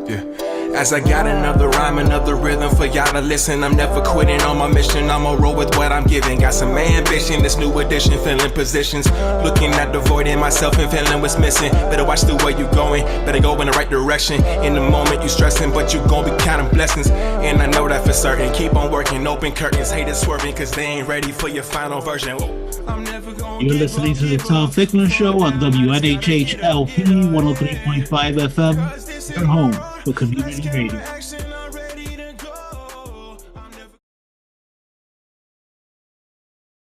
Yeah. As I got another rhyme, another rhythm for y'all to listen. I'm never quitting on my mission. I'ma roll with what I'm giving. Got some ambition, this new edition, filling positions. Looking at the void in myself and feeling what's missing. Better watch the way you going, better go in the right direction. In the moment you stressing, but you gon' be counting blessings. And I know that for certain. Keep on working, open curtains. Haters swerving, cause they ain't ready for your final version. I'm never gonna You're listening to the Tom Ficklin Show on WNHHLP 103.5 FM, your home for community radio.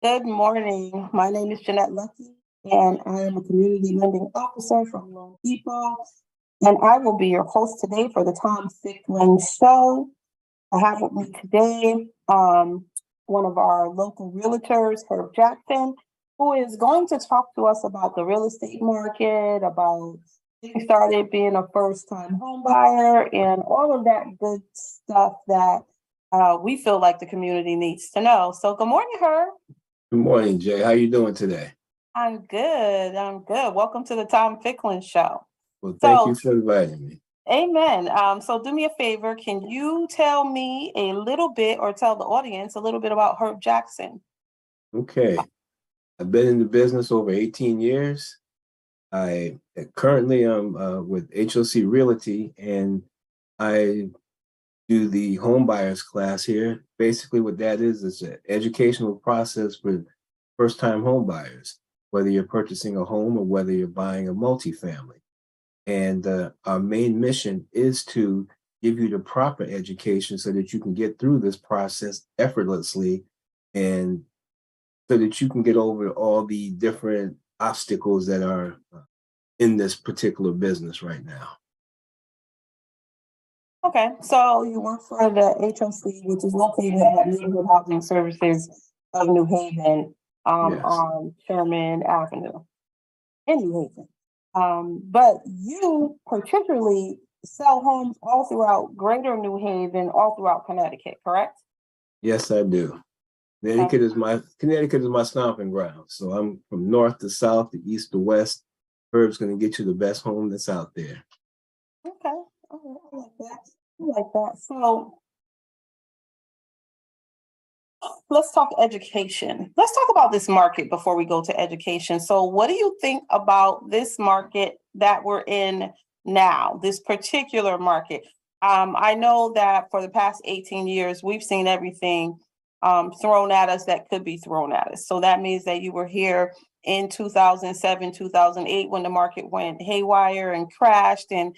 Good morning. My name is Jeannette and I am a community lending officer from Loan Depot, and I will be your host today for the Tom Ficklin Show. I have with me today one of our local realtors, Herb Jackson, who is going to talk to us about the real estate market, about getting started being a first-time home buyer, and all of that good stuff that we feel like the community needs to know. So good morning, Herb. Good morning, Jay. How you doing today? I'm good. Welcome to the Tom Ficklin Show. Well, thank you for inviting me. Amen. So do me a favor. Can you tell me a little bit, or tell the audience a little bit about Herb Jackson? Okay. I've been in the business over 18 years. I currently am with HOC Realty, and I do the home buyers class here. Basically what that is an educational process for first-time home buyers, whether you're purchasing a home or whether you're buying a multifamily. And our main mission is to give you the proper education so that you can get through this process effortlessly, and so that you can get over all the different obstacles that are in this particular business right now. Okay, so you work for the HOC, which is located at Neighborhood Housing Services of New Haven, Yes. on Sherman Avenue in New Haven. But you particularly sell homes all throughout Greater New Haven, all throughout Connecticut, correct? Yes, I do. Connecticut is my stomping ground. So I'm from north to south, to east to west. Herb's going to get you the best home that's out there. Okay, all right, I like that. I like that. So let's talk education. Let's talk about this market before we go to education. So what do you think about this market that we're in now, this particular market? I know that for the past 18 years, we've seen everything thrown at us that could be thrown at us. So that means that you were here in 2007, 2008, when the market went haywire and crashed. And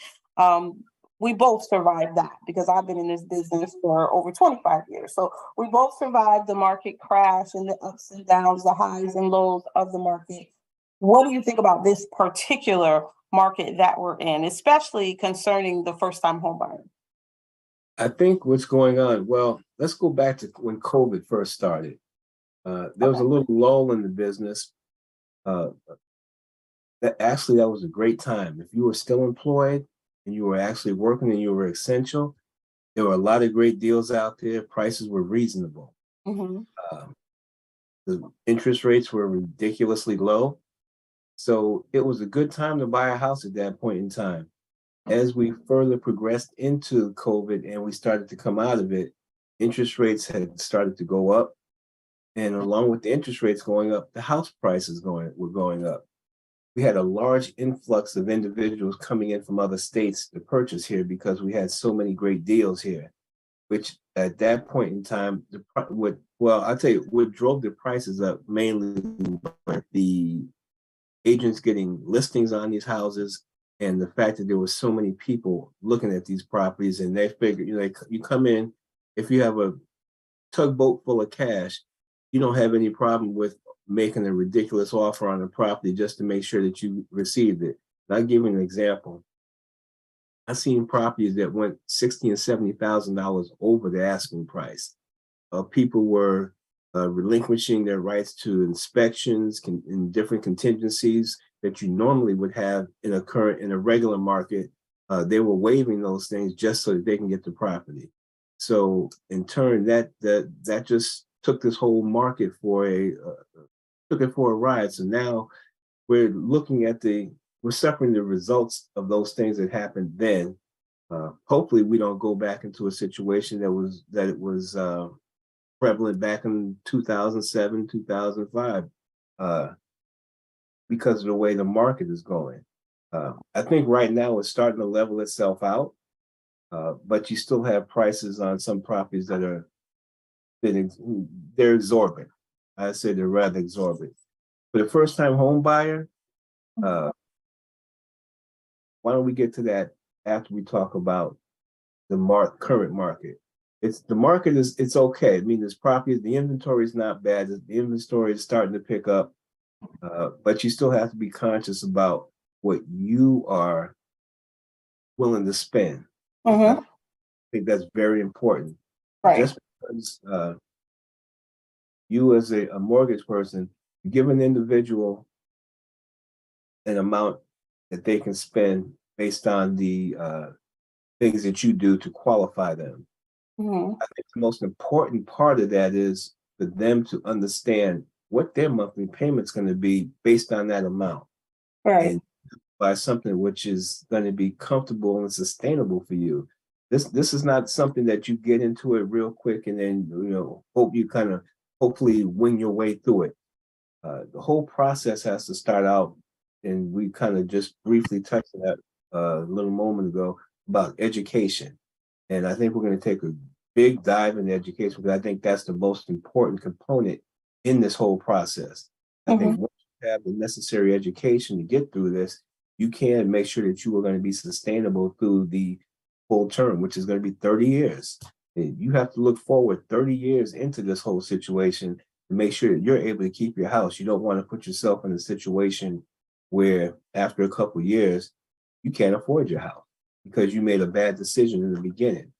we both survived that, because I've been in this business for over 25 years. So we both survived the market crash and the ups and downs, the highs and lows of the market. What do you think about this particular market that we're in, especially concerning the first-time home buyer? I think what's going on, well, let's go back to when COVID first started. There was a little lull in the business. That was a great time. If you were still employed and you were actually working and you were essential, there were a lot of great deals out there. Prices were reasonable. Mm-hmm. The interest rates were ridiculously low. So it was a good time to buy a house at that point in time. As we further progressed into COVID and we started to come out of it, interest rates had started to go up. And along with the interest rates going up, the house prices were going up. We had a large influx of individuals coming in from other states to purchase here because we had so many great deals here, which at that point in time, I'll tell you, what drove the prices up mainly the agents getting listings on these houses, and the fact that there were so many people looking at these properties, and they figured, you come in, if you have a tugboat full of cash, you don't have any problem with making a ridiculous offer on a property just to make sure that you received it. And I'll give you an example. I've seen properties that went $60,000 and $70,000 over the asking price. People were relinquishing their rights to inspections in different contingencies that you normally would have in a regular market. They were waiving those things just so that they can get the property. So in turn, that just took this whole market for a ride. So now we're suffering the results of those things that happened then, Hopefully we don't go back into a situation that it was prevalent back in 2007, 2005, because of the way the market is going. I think right now it's starting to level itself out, but you still have prices on some properties that are they're exorbitant. I say they're rather exorbitant. For the first time home buyer, why don't we get to that after we talk about the current market? It's okay. I mean, this property, the inventory is not bad. The inventory is starting to pick up, but you still have to be conscious about what you are willing to spend. I think that's very important. Right. Just because you as a mortgage person, you give an individual an amount that they can spend based on the things that you do to qualify them. I think the most important part of that is for them to understand what their monthly payment's going to be based on that amount. Right. And buy something which is going to be comfortable and sustainable for you. This is not something that you get into it real quick and then hope you kind of hopefully wing your way through it. The whole process has to start out, and we kind of just briefly touched on that a little moment ago about education. And I think we're going to take a big dive into education because I think that's the most important component in this whole process. I think once you have the necessary education to get through this, you can make sure that you are going to be sustainable through the full term, which is going to be 30 years. And you have to look forward 30 years into this whole situation to make sure that you're able to keep your house. You don't want to put yourself in a situation where after a couple of years, you can't afford your house because you made a bad decision in the beginning.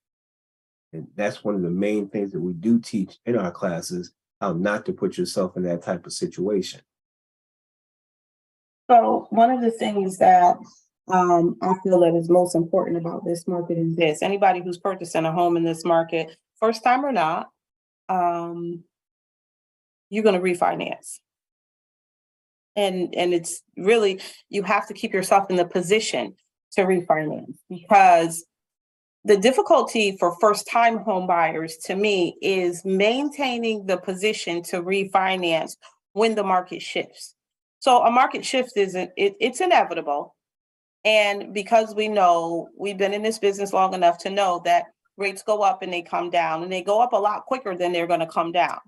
And that's one of the main things that we do teach in our classes, how not to put yourself in that type of situation. So one of the things that I feel that is most important about this market is this: anybody who's purchasing a home in this market, first time or not, you're going to refinance. And it's really, you have to keep yourself in the position to refinance, because the difficulty for first-time home buyers, to me, is maintaining the position to refinance when the market shifts. So a market shift it's inevitable. And because we've been in this business long enough to know that rates go up and they come down, and they go up a lot quicker than they're going to come down.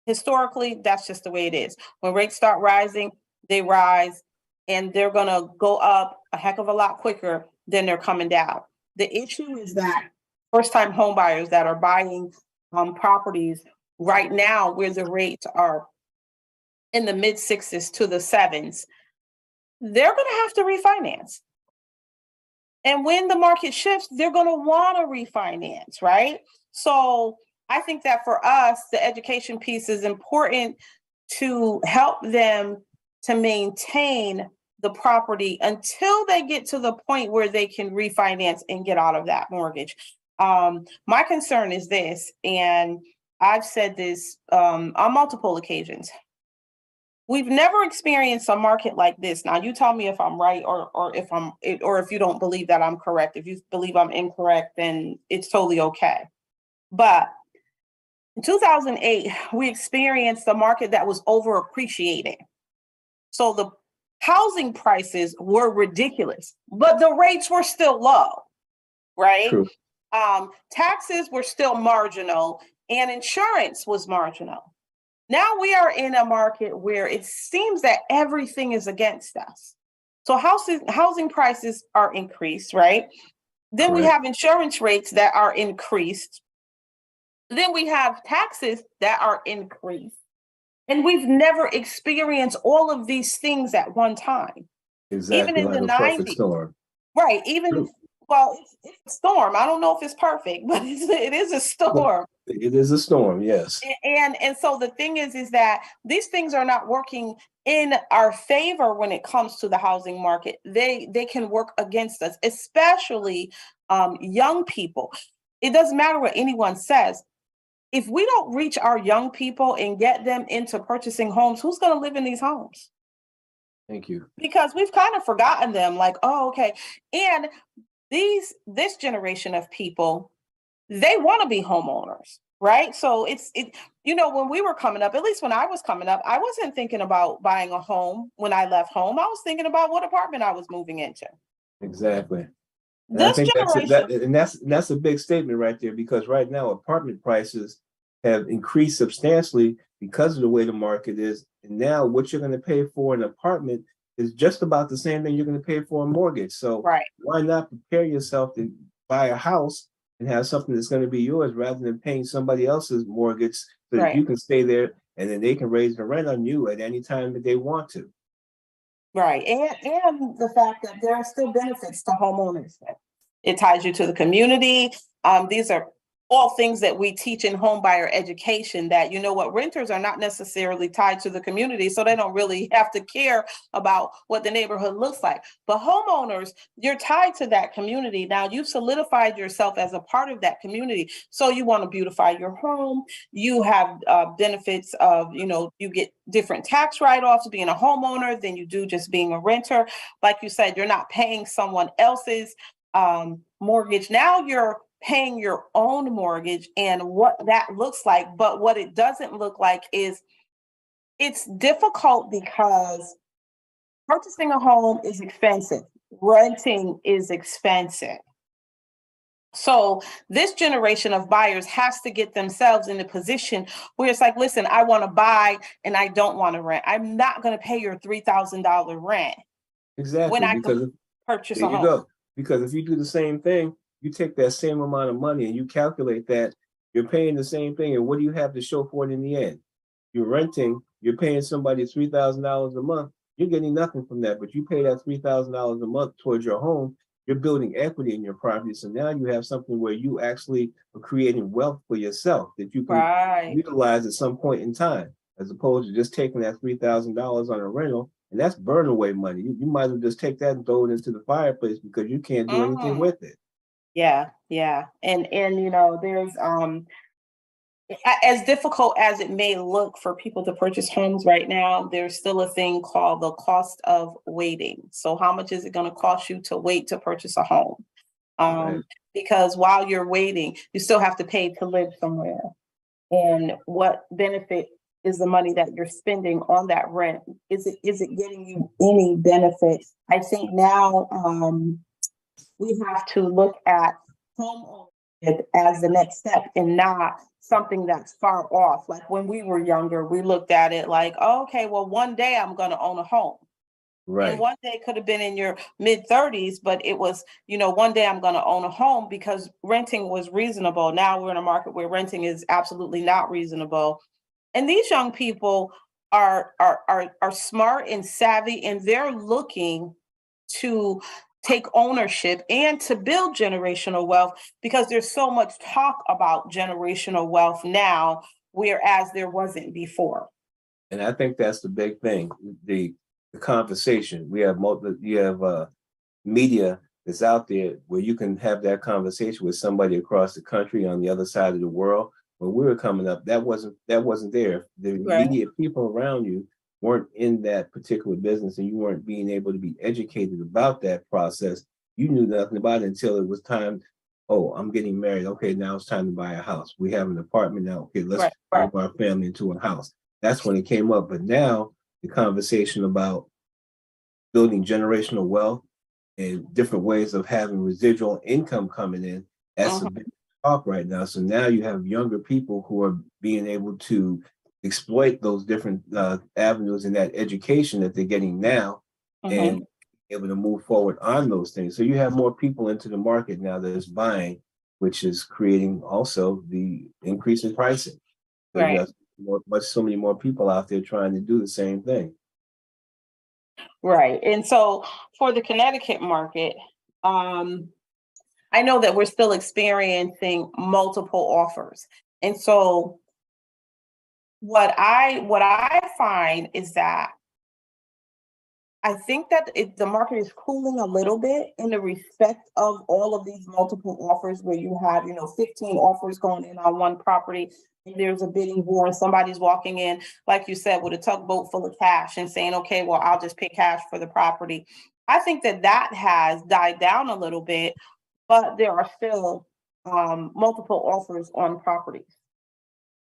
Historically, that's just the way it is. When rates start rising, they rise, and they're going to go up a heck of a lot quicker than they're coming down. The issue is that first-time home buyers that are buying properties right now where the rates are in the mid 6s to the 7s, they're going to have to refinance. And when the market shifts, they're going to want to refinance, right? So I think that for us, the education piece is important to help them to maintain the property until they get to the point where they can refinance and get out of that mortgage. My concern is this, and I've said this on multiple occasions. We've never experienced a market like this. Now, you tell me if I'm right or if you don't believe that I'm correct. If you believe I'm incorrect, then it's totally okay. But in 2008, we experienced a market that was overappreciated. So the housing prices were ridiculous, but the rates were still low, right? True. Taxes were still marginal, and insurance was marginal. Now we are in a market where it seems that everything is against us. So housing prices are increased, right? Then we have insurance rates that are increased. Then we have taxes that are increased. And we've never experienced all of these things at one time. Exactly, Even in like the a perfect 90s. storm. Right. True. Well, it's a storm. I don't know if it's perfect, but it is a storm. Well, it is a storm, yes. And so the thing is that these things are not working in our favor when it comes to the housing market. They can work against us, especially young people. It doesn't matter what anyone says. If we don't reach our young people and get them into purchasing homes, who's going to live in these homes? Thank you. Because we've kind of forgotten them, like, oh, okay. And this generation of people, they want to be homeowners, right? So when we were coming up, at least when I was coming up, I wasn't thinking about buying a home when I left home. I was thinking about what apartment I was moving into. Exactly. And I This think generation, that's a big statement right there, because right now apartment prices have increased substantially because of the way the market is. And now what you're going to pay for an apartment is just about the same thing you're going to pay for a mortgage. So right, why not prepare yourself to buy a house and have something that's going to be yours rather than paying somebody else's mortgage so that right, you can stay there and then they can raise the rent on you at any time that they want to. right. And the fact that there are still benefits to homeownership. It ties you to the community. These are all things that we teach in home buyer education, that, renters are not necessarily tied to the community, so they don't really have to care about what the neighborhood looks like. But homeowners, you're tied to that community. Now you've solidified yourself as a part of that community. So you want to beautify your home. You have benefits of, you get different tax write-offs being a homeowner than you do just being a renter. Like you said, you're not paying someone else's mortgage. Now you're paying your own mortgage, and what that looks like. But what it doesn't look like is, it's difficult because purchasing a home is expensive. Renting is expensive. So this generation of buyers has to get themselves in a position where it's like, listen, I want to buy and I don't want to rent. I'm not going to pay your $3,000 rent when Exactly, I can because purchase there a you home. go. Because if you do the same thing, you take that same amount of money and you calculate that you're paying the same thing. And what do you have to show for it in the end? You're renting, you're paying somebody $3,000 a month. You're getting nothing from that, but you pay that $3,000 a month towards your home. You're building equity in your property. So now you have something where you actually are creating wealth for yourself that you can Right. utilize at some point in time, as opposed to just taking that $3,000 on a rental. And that's burn away money. You might as well just take that and throw it into the fireplace because you can't do anything Mm. with it. Yeah, yeah. And there's as difficult as it may look for people to purchase homes right now, there's still a thing called the cost of waiting. So how much is it going to cost you to wait to purchase a home? Right. Because while you're waiting, you still have to pay to live somewhere. And what benefit is the money that you're spending on that rent? Is it getting you any benefit? I think now we have to look at home ownership as the next step and not something that's far off. Like when we were younger, we looked at it like, oh, okay, well, one day I'm going to own a home. And Right. one day could have been in your mid 30s, but it was, one day I'm going to own a home because renting was reasonable. Now we're in a market where renting is absolutely not reasonable. And these young people are smart and savvy, and they're looking to take ownership and to build generational wealth, because there's so much talk about generational wealth now, whereas there wasn't before. And I think that's the big thing. The conversation. You have media that's out there where you can have that conversation with somebody across the country on the other side of the world. When we were coming up, that wasn't there. The Right. immediate people around you weren't in that particular business, and you weren't being able to be educated about that process. You knew nothing about it until it was time. Oh, I'm getting married. Okay, now it's time to buy a house. We have an apartment now. Okay, let's Right. move our family into a house. That's when it came up. But now the conversation about building generational wealth and different ways of having residual income coming in, that's a Mhm. big talk right now. So now you have younger people who are being able to exploit those different avenues in that education that they're getting now, Mhm. and able to move forward on those things. So you have more people into the market now that is buying, which is creating also the increase in pricing. So you Right. have so many more people out there trying to do the same thing. Right. And so for the Connecticut market, I know that we're still experiencing multiple offers. And so what I find is that I think that the market is cooling a little bit in the respect of all of these multiple offers, where you have, 15 offers going in on one property, and there's a bidding war, and somebody's walking in, like you said, with a tugboat full of cash and saying, okay, well, I'll just pay cash for the property. I think that has died down a little bit, but there are still multiple offers on properties.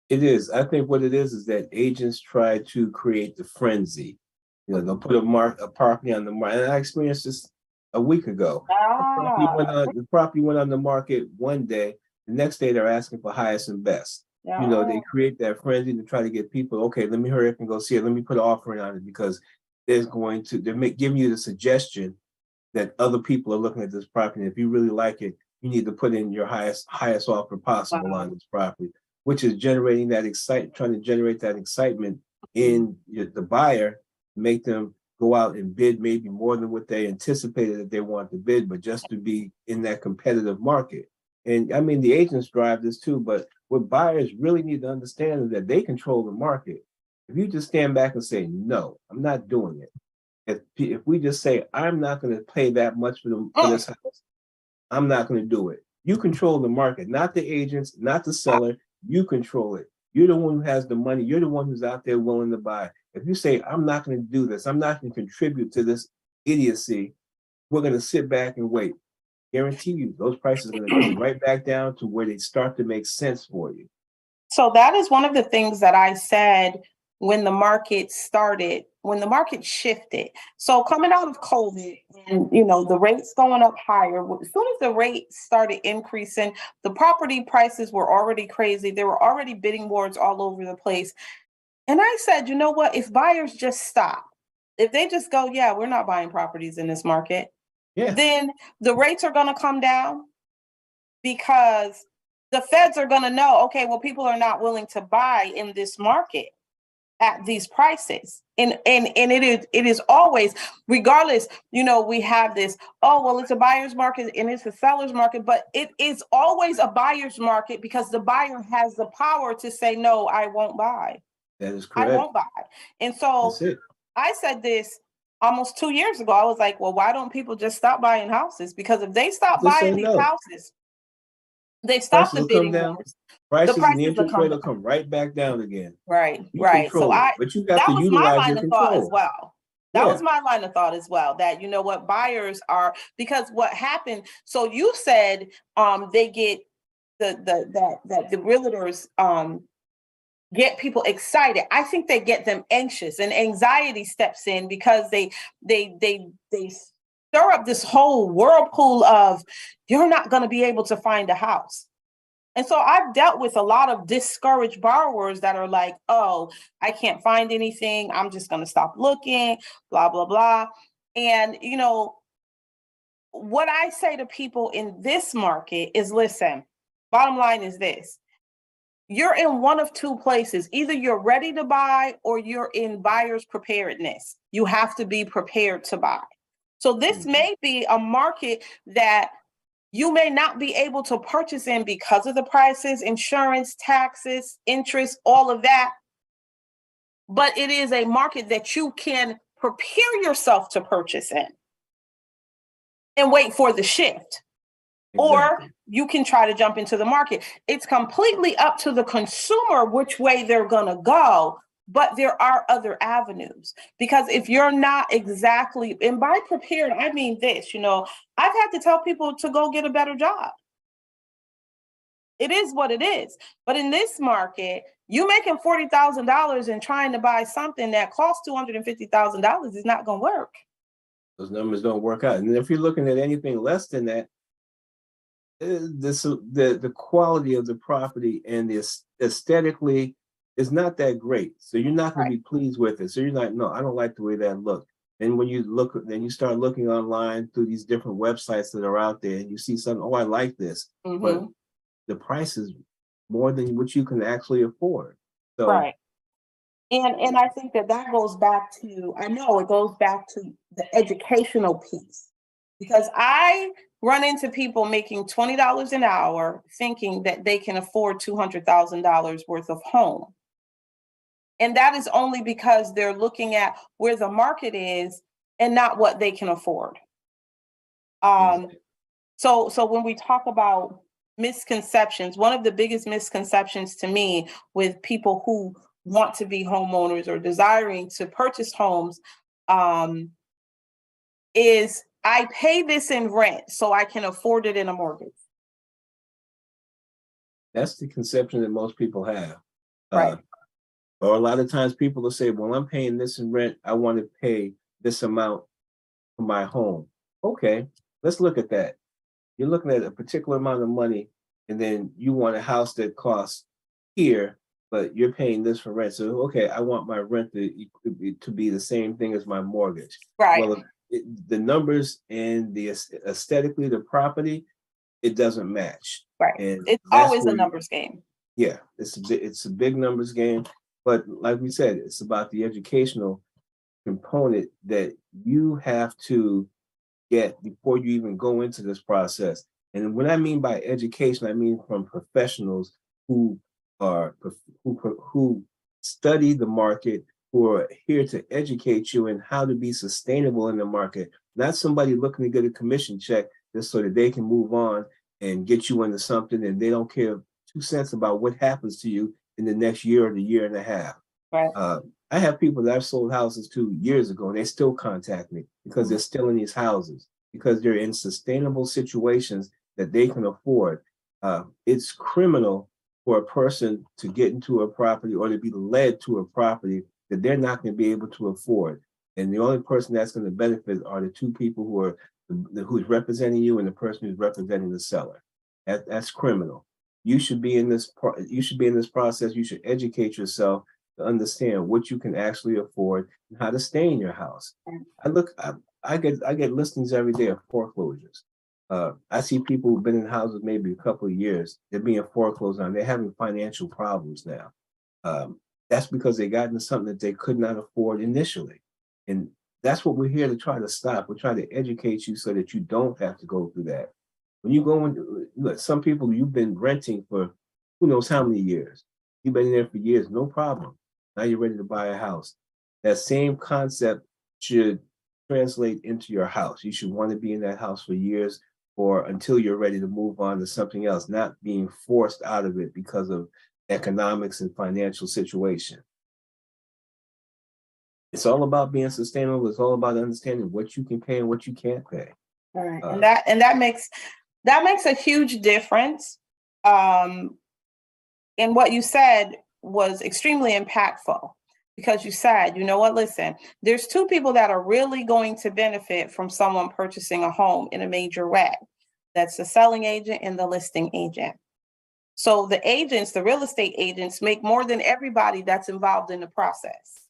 It is. I think what it is that agents try to create the frenzy. You know, they'll put a property on the market. And I experienced this a week ago. The property went on the market one day. The next day they're asking for highest and best. You know, they create that frenzy to try to get people, okay, let me hurry up and go see it. Let me put an offering on it because they're giving you the suggestion that other people are looking at this property. And if you really like it, you need to put in your highest offer possible on this property, which is generating that trying to generate that excitement in the buyer, make them go out and bid maybe more than what they anticipated that they want to bid, but just to be in that competitive market. And I mean, the agents drive this too, but what buyers really need to understand is that they control the market. If you just stand back and say, no, I'm not doing it. If we just say, I'm not going to pay that much for this house, I'm not going to do it. You control the market, not the agents, not the seller. You control it. You're the one who has the money. You're the one who's out there willing to buy. If you say, I'm not going to do this, I'm not going to contribute to this idiocy, we're going to sit back and wait. Guarantee you, those prices are going to come right back down to where they start to make sense for you. So that is one of the things that I said when the market shifted. So coming out of COVID and, the rates going up higher, as soon as the rates started increasing, the property prices were already crazy. There were already bidding wars all over the place. And I said, you know what, if buyers just stop, if they just go, yeah, we're not buying properties in this market, then the rates are going to come down because the feds are going to know, okay, well, people are not willing to buy in this market at these prices. And it is always, regardless, we have this, oh, well, it's a buyer's market and it's a seller's market, but it is always a buyer's market because the buyer has the power to say, no, I won't buy. That is correct. I won't buy. And so I said this almost 2 years ago. I was like, well, why don't people just stop buying houses? Because if they stop buying these houses, they stop the bidding wars. Prices and the interest rate will come right back down again. Right. So but you got to utilize your control as well. That was my line of thought as well, that, what buyers are, because what happened, so you said they get the realtors get people excited. I think they get them anxious, and anxiety steps in because they stir up this whole whirlpool of, you're not going to be able to find a house. And so I've dealt with a lot of discouraged borrowers that are like, oh, I can't find anything. I'm just going to stop looking, blah, blah, blah. And, what I say to people in this market is, listen, bottom line is this. You're in one of two places. Either you're ready to buy or you're in buyer's preparedness. You have to be prepared to buy. So this may be a market that you may not be able to purchase in because of the prices, insurance, taxes, interest, all of that. But it is a market that you can prepare yourself to purchase in and wait for the shift. Or you can try to jump into the market. It's completely up to the consumer which way they're going to go. But there are other avenues, because if you're not exactly, and by prepared, I mean this, I've had to tell people to go get a better job. It is what it is. But in this market, you making $40,000 and trying to buy something that costs $250,000 is not going to work. Those numbers don't work out. And if you're looking at anything less than that, the quality of the property and the aesthetically is not that great. So you're not going to be pleased with it. So you're like, no, I don't like the way that looked. And when you look, then you start looking online through these different websites that are out there, and you see something, oh, I like this. But the price is more than what you can actually afford. So, right. And I think that goes back to, it goes back to the educational piece, because I run into people making $20 an hour thinking that they can afford $200,000 worth of home. And that is only because they're looking at where the market is and not what they can afford. So when we talk about misconceptions, one of the biggest misconceptions to me with people who want to be homeowners or desiring to purchase homes is I pay this in rent so I can afford it in a mortgage. That's the conception that most people have. Right. Or a lot of times people will say, well, I'm paying this in rent. I want to pay this amount for my home. Okay, let's look at that. You're looking at a particular amount of money, and then you want a house that costs here, but you're paying this for rent. So, okay, I want my rent to be the same thing as my mortgage. Right. Well, the numbers and the aesthetically, the property, it doesn't match. Right. And It's that's always a where numbers game. yeah, it's a big numbers game, but like we said, it's about the educational component that you have to get before you even go into this process. And what I mean by education, I mean from professionals who are who study the market, who are here to educate you in how to be sustainable in the market, not somebody looking to get a commission check just so that they can move on and get you into something and they don't care 2 cents about what happens to you in the next year or the year and a half. Right. I have people that I've sold houses to years ago, and they still contact me because they're still in these houses, because they're in sustainable situations that they can afford. It's criminal for a person to get into a property or to be led to a property that they're not going to be able to afford. And the only person that's going to benefit are the two people who are who's representing you and the person who's representing the seller. That's criminal. You should be in this. You should be in this process. You should educate yourself to understand what you can actually afford and how to stay in your house. I get listings every day of foreclosures. I see people who've been in houses maybe a couple of years. They're being foreclosed on. They're having financial problems now. That's because they got into something that they could not afford initially, and that's what we're here to try to stop. We're trying to educate you so that you don't have to go through that. When you go into look, some people you've been renting for who knows how many years. You've been in there for years, no problem. Now you're ready to buy a house. That same concept should translate into your house. You should want to be in that house for years or until you're ready to move on to something else, not being forced out of it because of economics and financial situation. It's all about being sustainable. It's all about understanding what you can pay and what you can't pay. All right. And that makes a huge difference. And what you said was extremely impactful because you said, you know what, listen, there's two people that are really going to benefit from someone purchasing a home in a major way. That's the selling agent and the listing agent. So the agents, the real estate agents, make more than everybody that's involved in the process.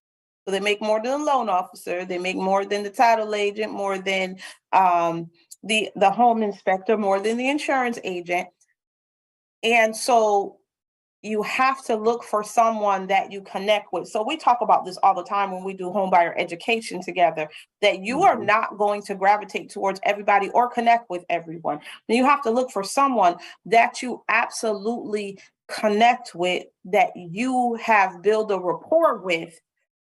So they make more than the loan officer, they make more than the title agent, more than the home inspector, more than the insurance agent. And so you have to look for someone that you connect with. So we talk about this all the time when we do home buyer education together, that you are not going to gravitate towards everybody or connect with everyone. And you have to look for someone that you absolutely connect with, that you have built a rapport with,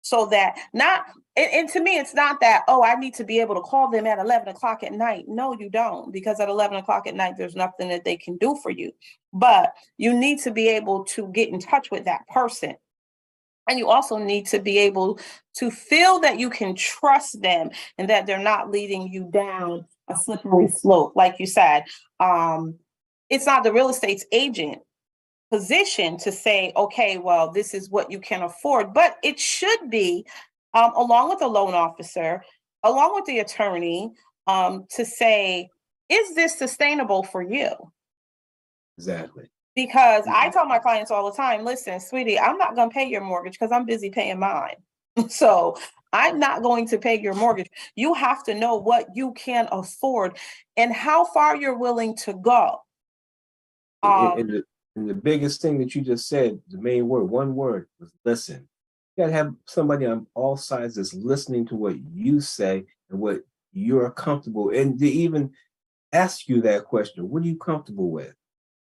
so that not, and to me, it's not that, oh, I need to be able to call them at 11 o'clock at night. No, you don't, because at 11 o'clock at night, there's nothing that they can do for you. But you need to be able to get in touch with that person. And you also need to be able to feel that you can trust them and that they're not leading you down a slippery slope. Like you said, it's not the real estate agent position to say, okay, well, this is what you can afford, but it should be along with the loan officer, along with the attorney, to say, is this sustainable for you? Exactly. Because I tell my clients all the time, listen, sweetie, I'm not going to pay your mortgage because I'm busy paying mine. So I'm not going to pay your mortgage. You have to know what you can afford and how far you're willing to go. And the biggest thing that you just said, the main word, one word, was listen. You gotta have somebody on all sides that's listening to what you say and what you're comfortable, and to even ask you that question. What are you comfortable with?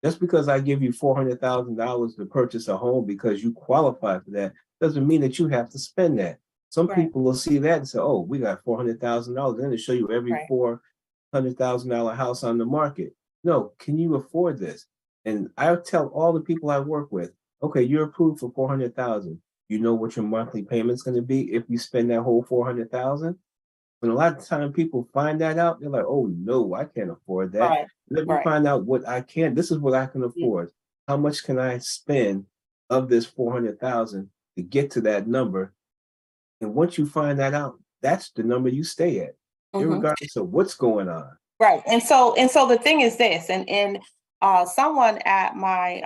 Just because I give you $400,000 to purchase a home because you qualify for that doesn't mean that you have to spend that. Some people will see that and say, "Oh, we got $400,000." Then they show you every $400,000 house on the market. No, can you afford this? And I tell all the people I work with, okay, you're approved for 400,000. You know what your monthly payment's going to be if you spend that whole 400,000? When a lot of time people find that out, they're like, oh no, I can't afford that. Right, Let me right. find out what I can. This is what I can afford. How much can I spend of this 400,000 to get to that number? And once you find that out, that's the number you stay at, Mhm. regardless of what's going on. Right. And so the thing is this, and someone at my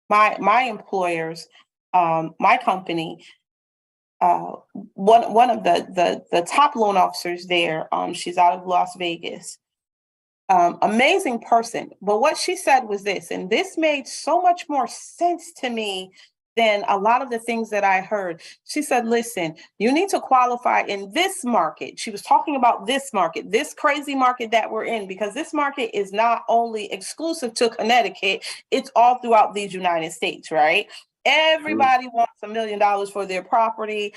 employers, my company, one of the top loan officers there, she's out of Las Vegas. Amazing person. But what she said was this, and this made so much more sense to me than a lot of the things that I heard. She said, listen, you need to qualify in this market. She was talking about this market, this crazy market that we're in, because this market is not only exclusive to Connecticut, it's all throughout these United States, right? Everybody wants $1 million for their property.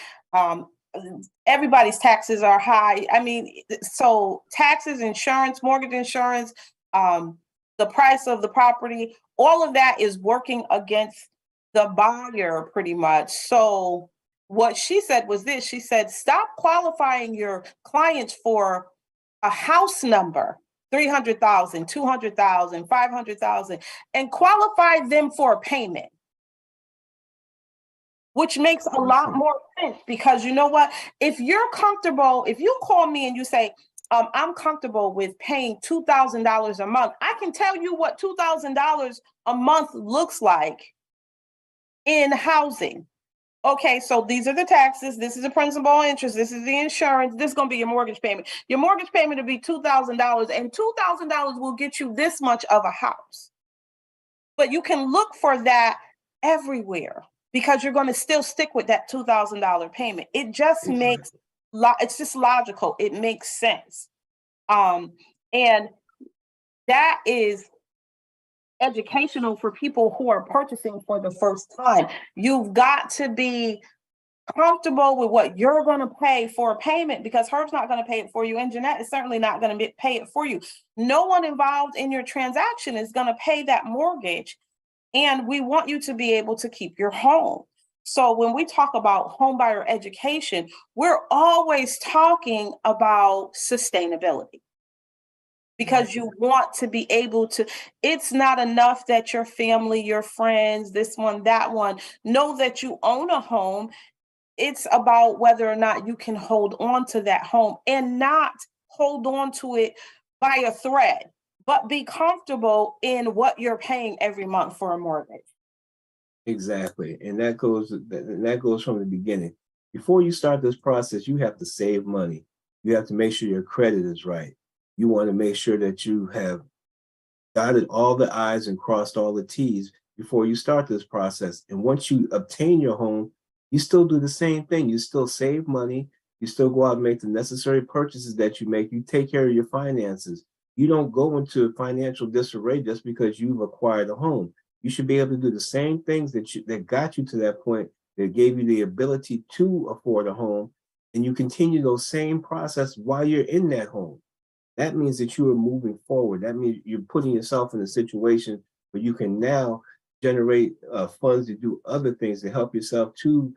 Everybody's taxes are high. I mean, so taxes, insurance, mortgage insurance, the price of the property, all of that is working against the buyer pretty much. So what she said was this, she said, stop qualifying your clients for a house number, 300,000, 200,000, 500,000, and qualify them for a payment, which makes a lot more sense, because you know what? If you're comfortable, if you call me and you say, I'm comfortable with paying $2,000 a month, I can tell you what $2,000 a month looks like in housing. Okay, so these are the taxes, this is the principal interest, this is the insurance, this is going to be your mortgage payment. Your mortgage payment will be $2,000, and $2,000 will get you this much of a house. But you can look for that everywhere, because you're going to still stick with that $2,000 payment. It just makes it's just logical. It makes sense. And that is educational for people who are purchasing for the first time. You've got to be comfortable with what you're going to pay for a payment, because Herb's not going to pay it for you, and Jeannette is certainly not going to pay it for you. No one involved in your transaction is going to pay that mortgage. And we want you to be able to keep your home. So when we talk about home buyer education, we're always talking about sustainability, because you want to be able to, it's not enough that your family, your friends, this one, that one, know that you own a home. It's about whether or not you can hold on to that home, and not hold on to it by a thread, but be comfortable in what you're paying every month for a mortgage. Exactly. And that goes from the beginning. Before you start this process, you have to save money. You have to make sure your credit is right. You want to make sure that you have dotted all the I's and crossed all the T's before you start this process. And once you obtain your home, you still do the same thing. You still save money. You still go out and make the necessary purchases that you make. You take care of your finances. You don't go into financial disarray just because you've acquired a home. You should be able to do the same things that got you to that point, that gave you the ability to afford a home, and you continue those same process while you're in that home. That means that you are moving forward. That means you're putting yourself in a situation where you can now generate funds to do other things to help yourself to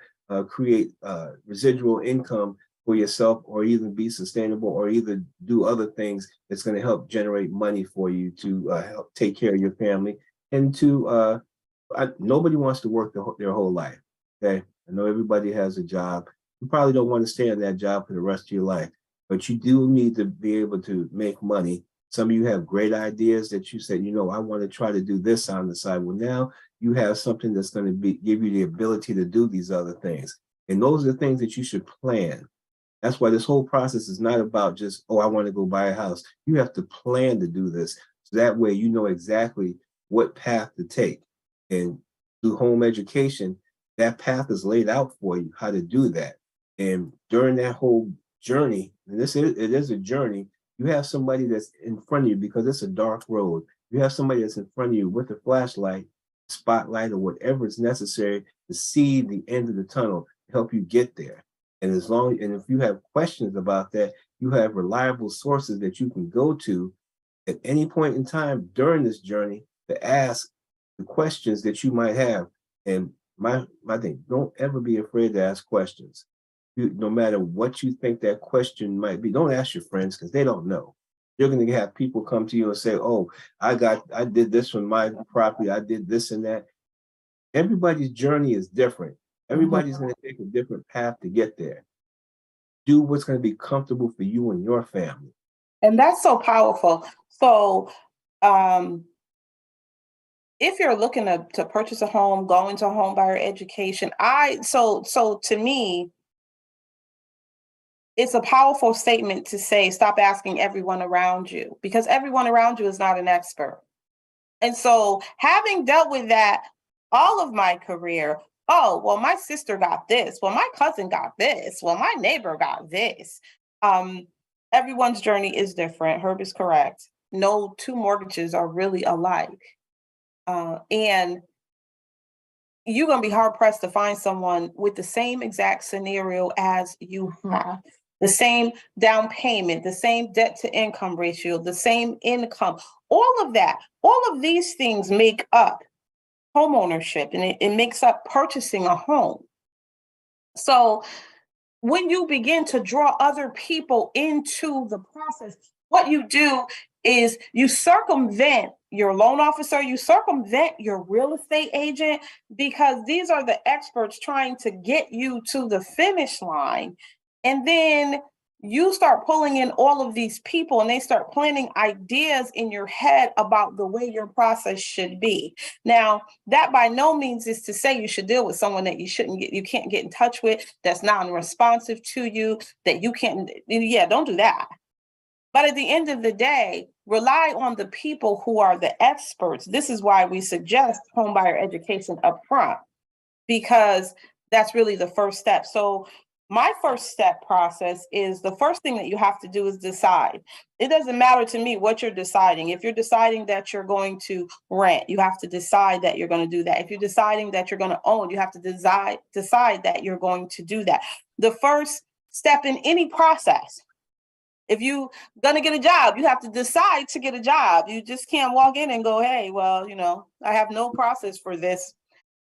create residual income for yourself, or either be sustainable, or either do other things that's going to help generate money for you to help take care of your family. And to nobody wants to work their whole life. Okay, I know everybody has a job. You probably don't want to stay in that job for the rest of your life, but you do need to be able to make money. Some of you have great ideas that you said, I want to try to do this on the side. Well, now you have something that's going to give you the ability to do these other things. And those are the things that you should plan. That's why this whole process is not about just, I want to go buy a house. You have to plan to do this. So that way you know exactly what path to take. And through home education, that path is laid out for you, how to do that. And during that whole journey, and it is a journey, you have somebody that's in front of you, because it's a dark road. You have somebody that's in front of you with a flashlight, spotlight, or whatever is necessary to see the end of the tunnel to help you get there. And if you have questions about that, you have reliable sources that you can go to at any point in time during this journey to ask the questions that you might have. And my thing, don't ever be afraid to ask questions. no matter what you think that question might be, don't ask your friends because they don't know. You're going to have people come to you and say, oh, I did this with my property. I did this and that. Everybody's journey is different. Everybody's going to take a different path to get there. Do what's going to be comfortable for you and your family. And that's so powerful. So, if you're looking to purchase a home, go into home buyer education, so to me, it's a powerful statement to say, stop asking everyone around you, because everyone around you is not an expert. And so having dealt with that all of my career, oh, well, my sister got this. Well, my cousin got this. Well, my neighbor got this. Everyone's journey is different. Herb is correct. No two mortgages are really alike. And you're going to be hard pressed to find someone with the same exact scenario as you have, the same down payment, the same debt to income ratio, the same income, all of that. All of these things make up homeownership, and it makes up purchasing a home. So when you begin to draw other people into the process, what you do is you circumvent your loan officer, you circumvent your real estate agent, because these are the experts trying to get you to the finish line. And then you start pulling in all of these people and they start planting ideas in your head about the way your process should be. Now, that by no means is to say you should deal with someone that you can't get in touch with, that's non-responsive to you, that you can't, don't do that. But at the end of the day, rely on the people who are the experts. This is why we suggest homebuyer education up front, because that's really the first step. So my first step process is, the first thing that you have to do is decide. It doesn't matter to me what you're deciding. If you're deciding that you're going to rent, you have to decide that you're going to do that. If you're deciding that you're going to own, you have to decide that you're going to do that. The first step in any process, if you're going to get a job, you have to decide to get a job. You just can't walk in and go, hey, well, I have no process for this.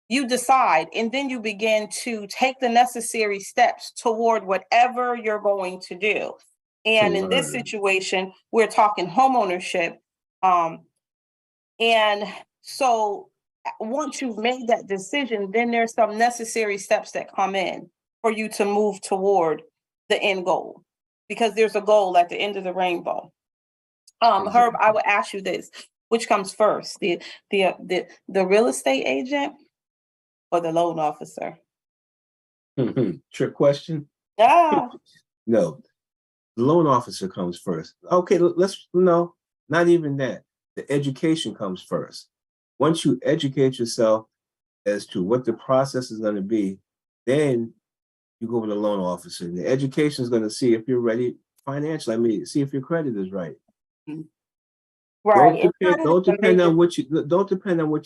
You decide, and then you begin to take the necessary steps toward whatever you're going to do. And in this situation, we're talking homeownership. And so once you've made that decision, then there's some necessary steps that come in for you to move toward the end goal, because there's a goal at the end of the rainbow. Herb, I would ask you this: which comes first, the real estate agent or the loan officer? Trick question. Yeah. No, the loan officer comes first. Okay, not even that. The education comes first. Once you educate yourself as to what the process is going to be, then you go with the loan officer. The education is going to see if you're ready financially. See if your credit is right. Right. Don't depend on what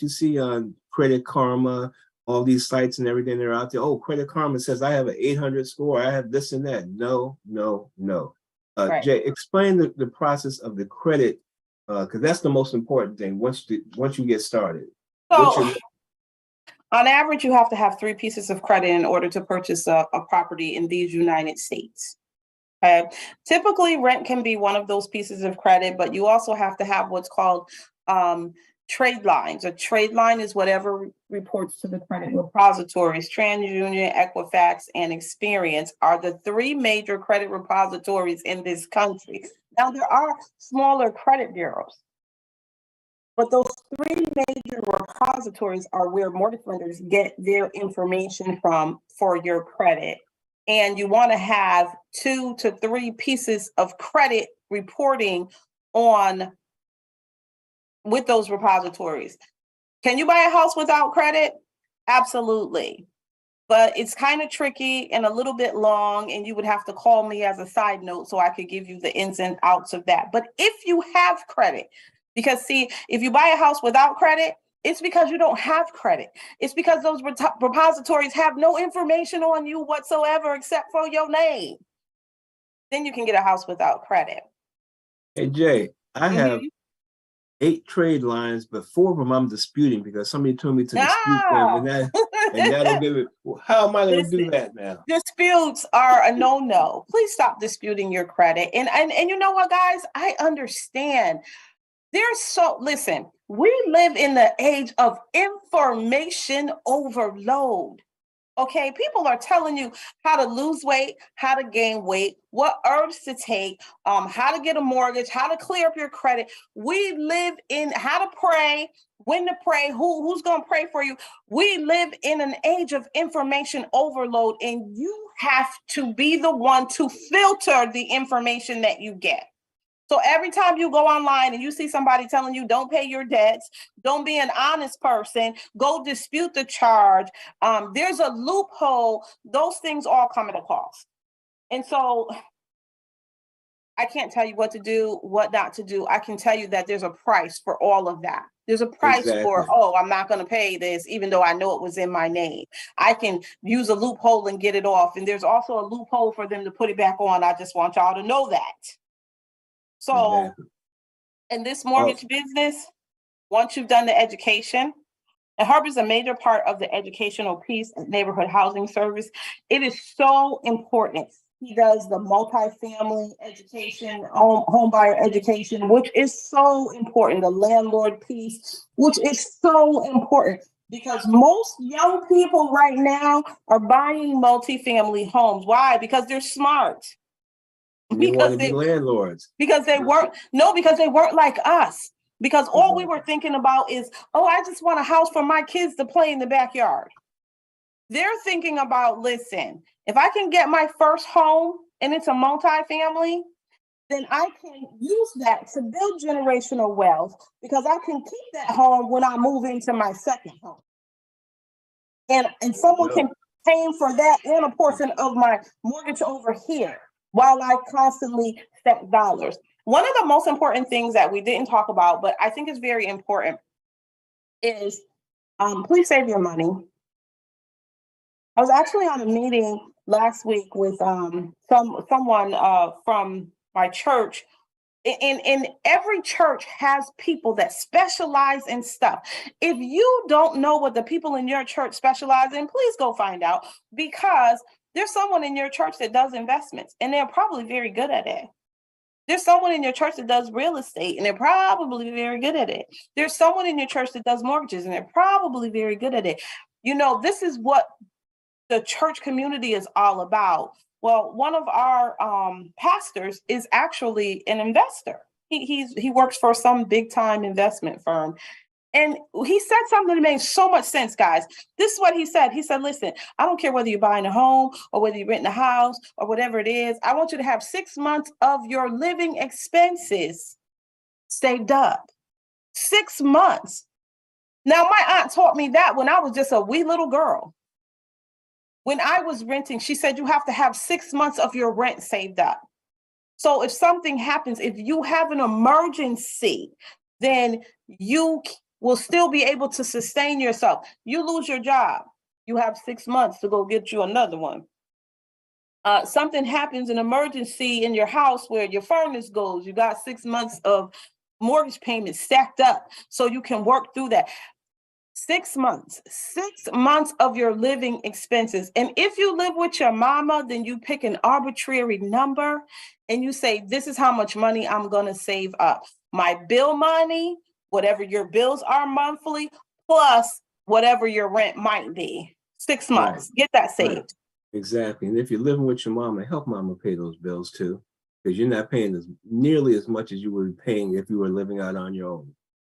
you see on Credit Karma, all these sites and everything that are out there. Oh, Credit Karma says I have an 800 score. I have this and that. No. Right. Jay, explain the process of the credit, because that's the most important thing once you get started. So, on average, you have to have 3 pieces of credit in order to purchase a property in these United States. Okay. Typically, rent can be one of those pieces of credit, but you also have to have what's called trade lines. A trade line is whatever reports to the credit repositories. TransUnion, Equifax, and Experience are the 3 major credit repositories in this country. Now, there are smaller credit bureaus, but those 3 major repositories are where mortgage lenders get their information from for your credit. And you want to have 2 to 3 pieces of credit reporting with those repositories. Can you buy a house without credit? Absolutely. But it's kind of tricky and a little bit long, and you would have to call me as a side note so I could give you the ins and outs of that. But if you have credit, because see, if you buy a house without credit, it's because you don't have credit. It's because those repositories have no information on you whatsoever except for your name. Then you can get a house without credit. Hey, Jay, I have 8 trade lines, but 4 of them I'm disputing because somebody told me to dispute them. And that'll give it, well, how am I going to do Listen, that now? disputes are a no-no. Please stop disputing your credit. And you know what, guys? I understand. Listen, we live in the age of information overload. Okay, people are telling you how to lose weight, how to gain weight, what herbs to take, how to get a mortgage, how to clear up your credit. We live in how to pray, when to pray, who's going to pray for you. We live in an age of information overload, and you have to be the one to filter the information that you get. So every time you go online and you see somebody telling you don't pay your debts, don't be an honest person, go dispute the charge, there's a loophole, those things all come at a cost. And so I can't tell you what to do, what not to do. I can tell you that there's a price for all of that. There's a price for, oh, I'm not going to pay this, even though I know it was in my name. I can use a loophole and get it off. And there's also a loophole for them to put it back on. I just want y'all to know that. So in this mortgage business, once you've done the education, and Herb is a major part of the educational piece at Neighborhood Housing Service. It is so important. He does the multifamily education, home buyer education, which is so important. The landlord piece, which is so important because most young people right now are buying multifamily homes. Why? Because they're smart. They want to be landlords. Because they weren't like us. Because all we were thinking about is, oh, I just want a house for my kids to play in the backyard. They're thinking about, listen, if I can get my first home and it's a multifamily, then I can use that to build generational wealth because I can keep that home when I move into my second home. And someone can pay for that and a portion of my mortgage over here, while I constantly stack dollars. One of the most important things that we didn't talk about, but I think is very important, is please save your money. I was actually on a meeting last week with someone from my church. And every church has people that specialize in stuff. If you don't know what the people in your church specialize in, please go find out, because there's someone in your church that does investments and they're probably very good at it. There's someone in your church that does real estate and they're probably very good at it. There's someone in your church that does mortgages and they're probably very good at it. You know, this is what the church community is all about. Well, one of our pastors is actually an investor. He works for some big time investment firm. And he said something that made so much sense, guys. This is what he said. He said, listen, I don't care whether you're buying a home or whether you're renting a house or whatever it is. I want you to have 6 months of your living expenses saved up. 6 months. Now, my aunt taught me that when I was just a wee little girl. When I was renting, she said you have to have 6 months of your rent saved up. So if something happens, if you have an emergency, then you will still be able to sustain yourself. You lose your job, you have 6 months to go get you another one. Something happens, an emergency in your house where your furnace goes, you got 6 months of mortgage payments stacked up so you can work through that. 6 months, 6 months of your living expenses. And if you live with your mama, then you pick an arbitrary number and you say, this is how much money I'm going to save up. My bill money, whatever your bills are monthly, plus whatever your rent might be. 6 months, Get that saved. Right. Exactly. And if you're living with your mama, help mama pay those bills too, because you're not paying nearly as much as you would be paying if you were living out on your own.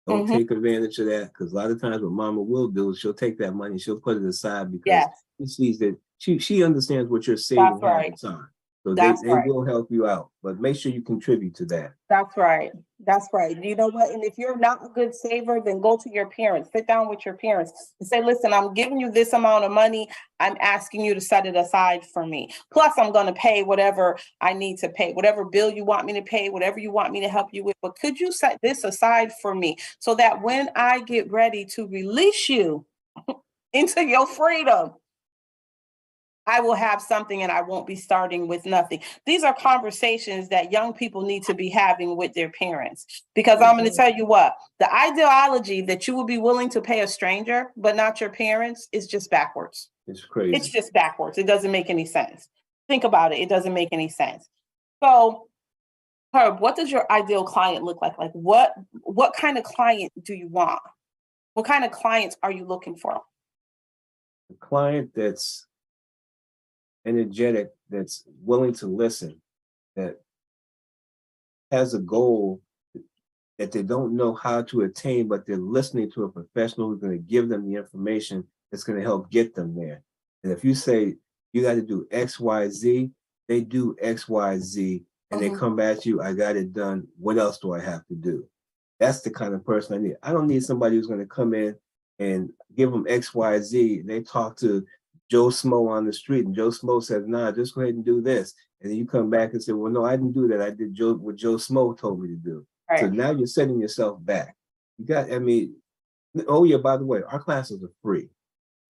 Don't take advantage of that, because a lot of times what mama will do is she'll take that money, she'll put it aside because she sees that she understands what you're saving habits are. So they will help you out, but make sure you contribute to that. That's right. That's right. You know what? And if you're not a good saver, then go to your parents, sit down with your parents and say, listen, I'm giving you this amount of money. I'm asking you to set it aside for me. Plus, I'm going to pay whatever I need to pay, whatever bill you want me to pay, whatever you want me to help you with. But could you set this aside for me so that when I get ready to release you into your freedom, I will have something and I won't be starting with nothing. These are conversations that young people need to be having with their parents. Because I'm going to tell you what, the ideology that you would be willing to pay a stranger, but not your parents, is just backwards. It's crazy. It's just backwards. It doesn't make any sense. Think about it. It doesn't make any sense. So, Herb, what does your ideal client look like? Like what kind of client do you want? What kind of clients are you looking for? A client that's energetic, that's willing to listen, that has a goal that they don't know how to attain, but they're listening to a professional who's going to give them the information that's going to help get them there. And if you say you got to do X, Y, Z, they do X, Y, Z, and they come back to you, I got it done. What else do I have to do? That's the kind of person I need. I don't need somebody who's going to come in and give them X, Y, Z. And they talk to Joe Smo on the street, and Joe Smo says, nah, just go ahead and do this. And then you come back and say, well, no, I didn't do that. I did what Joe Smo told me to do. Right. So now you're setting yourself back. Oh yeah, by the way, our classes are free.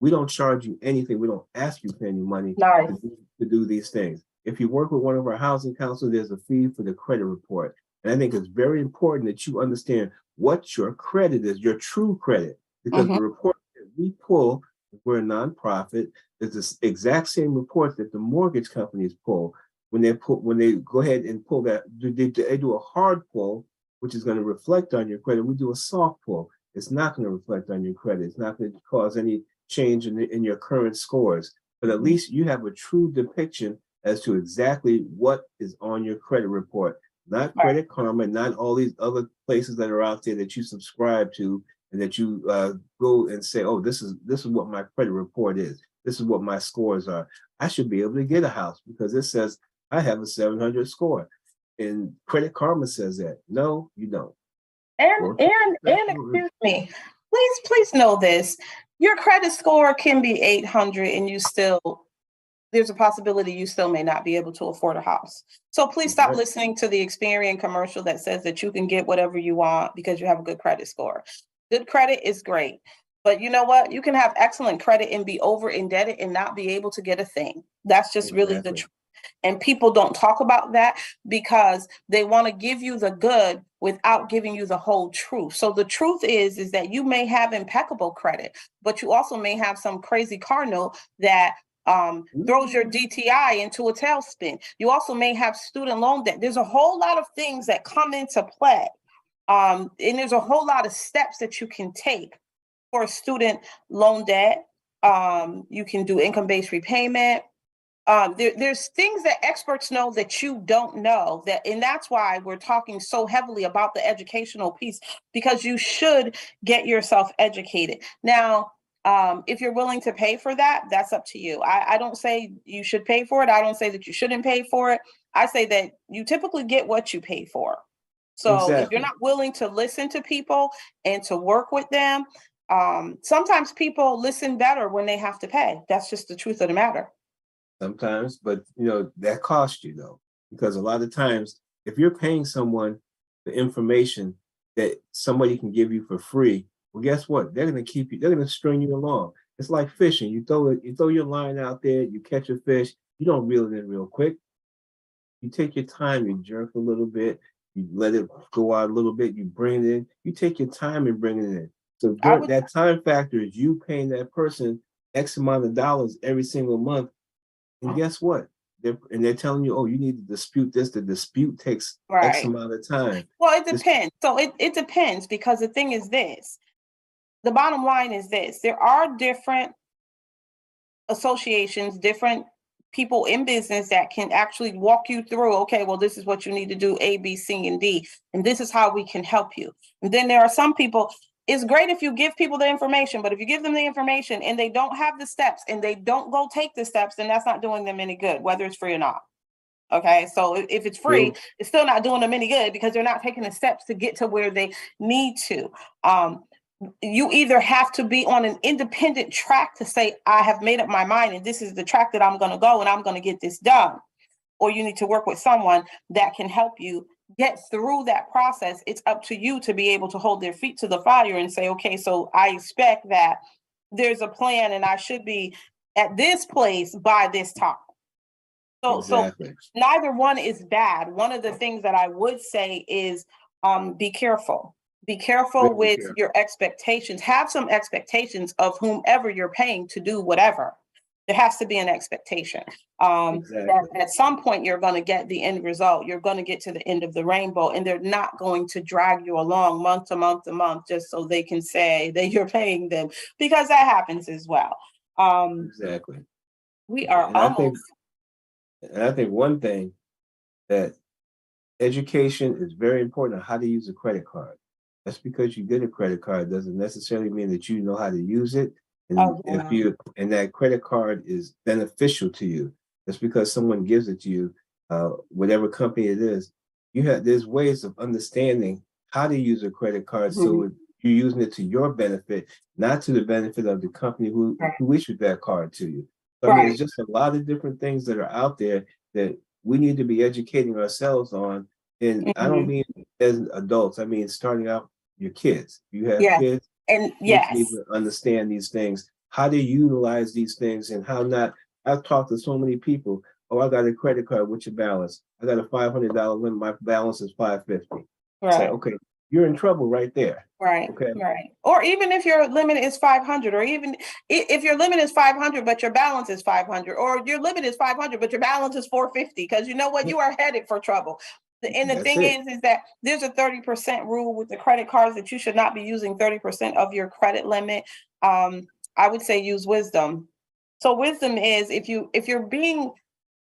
We don't charge you anything. We don't ask you for any money to do these things. If you work with one of our housing counselors, there's a fee for the credit report. And I think it's very important that you understand what your credit is, your true credit, because the report that we pull, we're a nonprofit, is the exact same report that the mortgage companies pull. When they go ahead and pull that, they do a hard pull, which is going to reflect on your credit. We do a soft pull. It's not going to reflect on your credit. It's not going to cause any change in your current scores. But at least you have a true depiction as to exactly what is on your credit report. Not Credit Karma, not all these other places that are out there that you subscribe to and that you go and say, oh, this is what my credit report is. This is what my scores are. I should be able to get a house because it says I have a 700 score. And Credit Karma says that. No, you don't. And excuse me, please know this. Your credit score can be 800 and there's a possibility you still may not be able to afford a house. So please stop listening to the Experian commercial that says that you can get whatever you want because you have a good credit score. Good credit is great. But you know what? You can have excellent credit and be over indebted and not be able to get a thing. That's just really the truth. And people don't talk about that because they want to give you the good without giving you the whole truth. So the truth is that you may have impeccable credit, but you also may have some crazy car note that throws your DTI into a tailspin. You also may have student loan debt. There's a whole lot of things that come into play. And there's a whole lot of steps that you can take for student loan debt. You can do income-based repayment. There's things that experts know that you don't know, and that's why we're talking so heavily about the educational piece, because you should get yourself educated. Now, if you're willing to pay for that, that's up to you. I don't say you should pay for it. I don't say that you shouldn't pay for it. I say that you typically get what you pay for. So if you're not willing to listen to people and to work with them, sometimes people listen better when they have to pay. That's just the truth of the matter. Sometimes, but that costs you though, because a lot of times if you're paying someone the information that somebody can give you for free, well, guess what? They're going to string you along. It's like fishing. You throw your line out there, you catch a fish, you don't reel it in real quick. You take your time, you jerk a little bit, you let it go out a little bit, you bring it in, you take your time and bring it in. So that time factor is you paying that person X amount of dollars every single month. And guess what? They're telling you, oh, you need to dispute this. The dispute takes X amount of time. Well, it depends. So it depends, because the thing is this. The bottom line is this. There are different associations, different people in business that can actually walk you through, okay, well, this is what you need to do, A, B, C, and D, and this is how we can help you. And then there are some people, it's great if you give people the information, but if you give them the information and they don't have the steps and they don't go take the steps, then that's not doing them any good, whether it's free or not. Okay, so if it's free, it's still not doing them any good because they're not taking the steps to get to where they need to. You either have to be on an independent track to say, I have made up my mind and this is the track that I'm going to go and I'm going to get this done. Or you need to work with someone that can help you get through that process. It's up to you to be able to hold their feet to the fire and say, okay, so I expect that there's a plan and I should be at this place by this time. So Exactly. neither one is bad. One of the things that I would say is be careful. Be careful Very with careful. your expectations. Have some expectations of whomever you're paying to do whatever. There has to be an expectation. Exactly. That at some point you're going to get the end result. You're going to get to the end of the rainbow, and they're not going to drag you along month to month to month just so they can say that you're paying them, because that happens as well. Exactly. We are And almost. I think one thing that education is very important on how to use a credit card. Just because you get a credit card doesn't necessarily mean that you know how to use it. And Oh, if yeah. you and that credit card is beneficial to you, just because someone gives it to you, whatever company it is, there's ways of understanding how to use a credit card so you're using it to your benefit, not to the benefit of the company who issued that card to you. So, I mean, Right. it's just a lot of different things that are out there that we need to be educating ourselves on. And I don't mean as adults, I mean starting out your kids. You have Yeah. kids, And kids need yes. to understand these things, how to utilize these things and how not. I've talked to so many people. Oh, I got a credit card. What's your balance? I got a $500 limit. My balance is $550. It's like, Right. okay, you're in trouble right there. Right. Okay. Right. Or even if your limit is 500, or even if your limit is 500, but your balance is 500, or your limit is 500, but your balance is 450, because you know what? You are headed for trouble. And the That's thing it. is that there's a 30% rule with the credit cards, that you should not be using 30% of your credit limit. I would say use wisdom. So wisdom is if you're being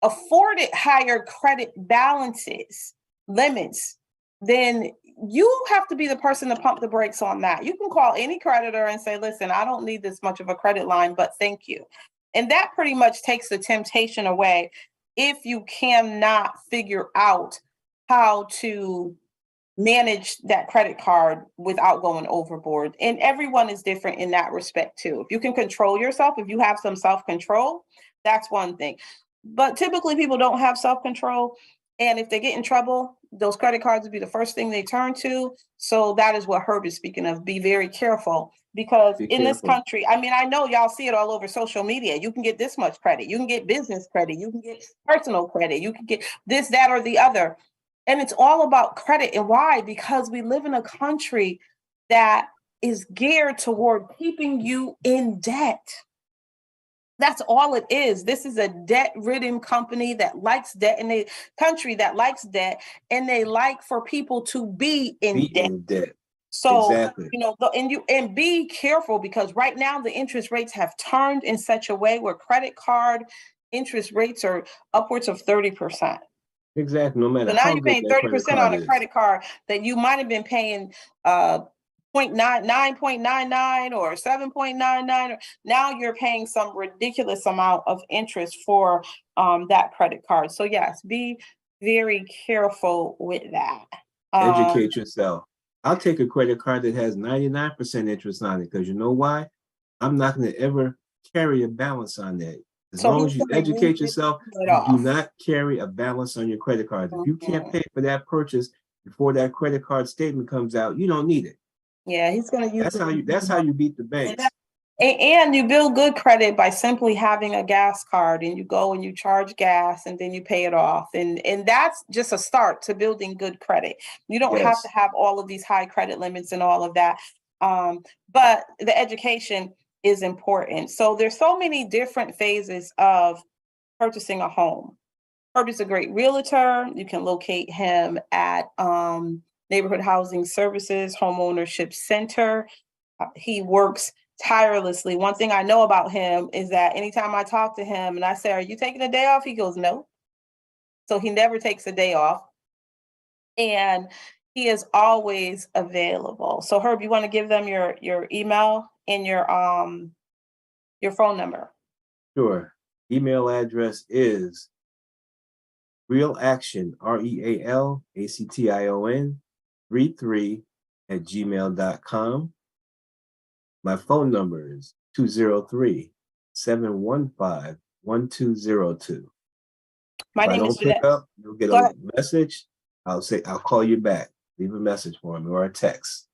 afforded higher credit balances, limits, then you have to be the person to pump the brakes on that. You can call any creditor and say, listen, I don't need this much of a credit line, but thank you. And that pretty much takes the temptation away if you cannot figure out how to manage that credit card without going overboard. And everyone is different in that respect too. If you can control yourself, if you have some self-control, that's one thing. But typically people don't have self-control. And if they get in trouble, those credit cards would be the first thing they turn to. So that is what Herb is speaking of. Be very careful, because Be in this careful. country, I mean, I know y'all see it all over social media. You can get this much credit. You can get business credit. You can get personal credit. You can get this, that, or the other. And it's all about credit. And why? Because we live in a country that is geared toward keeping you in debt. That's all it is. This is a debt-ridden company that likes debt, and a country that likes debt, and they like for people to be in Be debt. in debt. So, Exactly. and be careful, because right now the interest rates have turned in such a way where credit card interest rates are upwards of 30%. Exactly. No matter So now how you're good paying that credit 30% on card a is. credit card that you might have been paying 0.99 or 7.99. Now you're paying some ridiculous amount of interest for that credit card. So yes, be very careful with that. Educate yourself. I'll take a credit card that has 99% interest on it, because you know why? I'm not going to ever carry a balance on that. As So long he's as you going to use educate it yourself, to pay it you do off. not carry a balance on your credit card. If you can't Mhm. pay for that purchase before that credit card statement comes out, you don't need it. Yeah, he's going to use it. That's how you beat the And that banks. and you build good credit by simply having a gas card, and you go and you charge gas and then you pay it off. And that's just a start to building good credit. You don't have to Yes. have all of these high credit limits and all of that. But the education is important. So there's so many different phases of purchasing a home. Herb is a great realtor. You can locate him at Neighborhood Housing Services Homeownership Center. He works tirelessly. One thing I know about him is that anytime I talk to him and I say, "Are you taking a day off?" He goes, "No." So he never takes a day off. And he is always available. So Herb, you want to give them your email and your phone number? Sure. Email address is realaction, REALACTION 33@gmail.com. My phone number is 203-715-1202. My If I name is don't pick Jeannette. up, you'll get Go a ahead. message. I'll call you back. Leave a message for me or a text.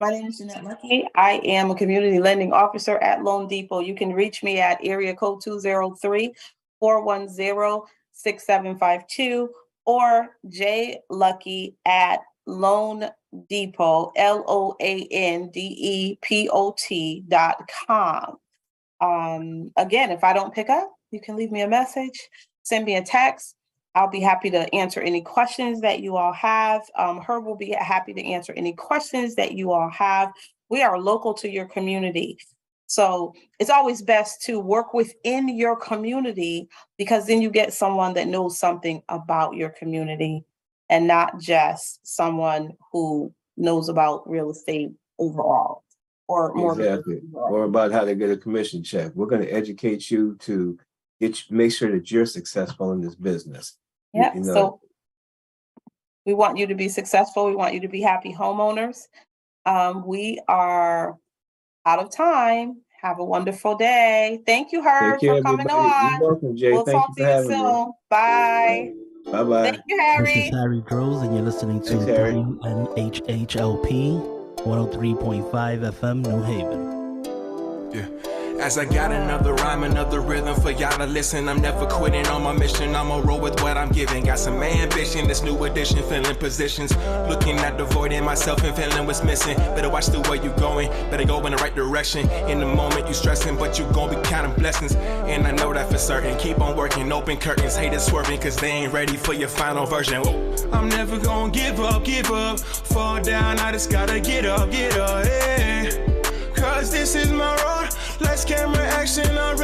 My name is Jeannette Lucky. I am a community lending officer at Loan Depot. You can reach me at area code 203-410-6752 or jlucky@Loan Depot, LOANDEPOT.com. Again, if I don't pick up, you can leave me a message, send me a text. I'll be happy to answer any questions that you all have. Herb will be happy to answer any questions that you all have. We are local to your community. So it's always best to work within your community, because then you get someone that knows something about your community and not just someone who knows about real estate overall or more. Exactly. Or about how to get a commission check. We're going to educate you to make sure that you're successful in this business. Yeah, You know, so we want you to be successful. We want you to be happy homeowners. We are out of time. Have a wonderful day. Thank you, Herb, take care, for coming everybody. on. You're welcome, Jay. We'll Thank talk you to for you having me. soon. Bye. Bye-bye. Thank you, This Harry. is Harry Droz, and you're listening to Thanks, Harry. WNHHLP 103.5 FM, New Haven. Yeah. As I got another rhyme, another rhythm for y'all to listen. I'm never quitting on my mission. I'ma roll with what I'm giving. Got some ambition, this new edition, filling positions. Looking at the void in myself and feeling what's missing. Better watch the way you going, better go in the right direction. In the moment you stressing, but you gon' be counting blessings. And I know that for certain. Keep on working, open curtains. Haters swerving, cause they ain't ready for your final version. Whoa. I'm never gonna give up. Fall down, I just gotta get up, yeah. Cause this is my road. Lights, camera, action, I'm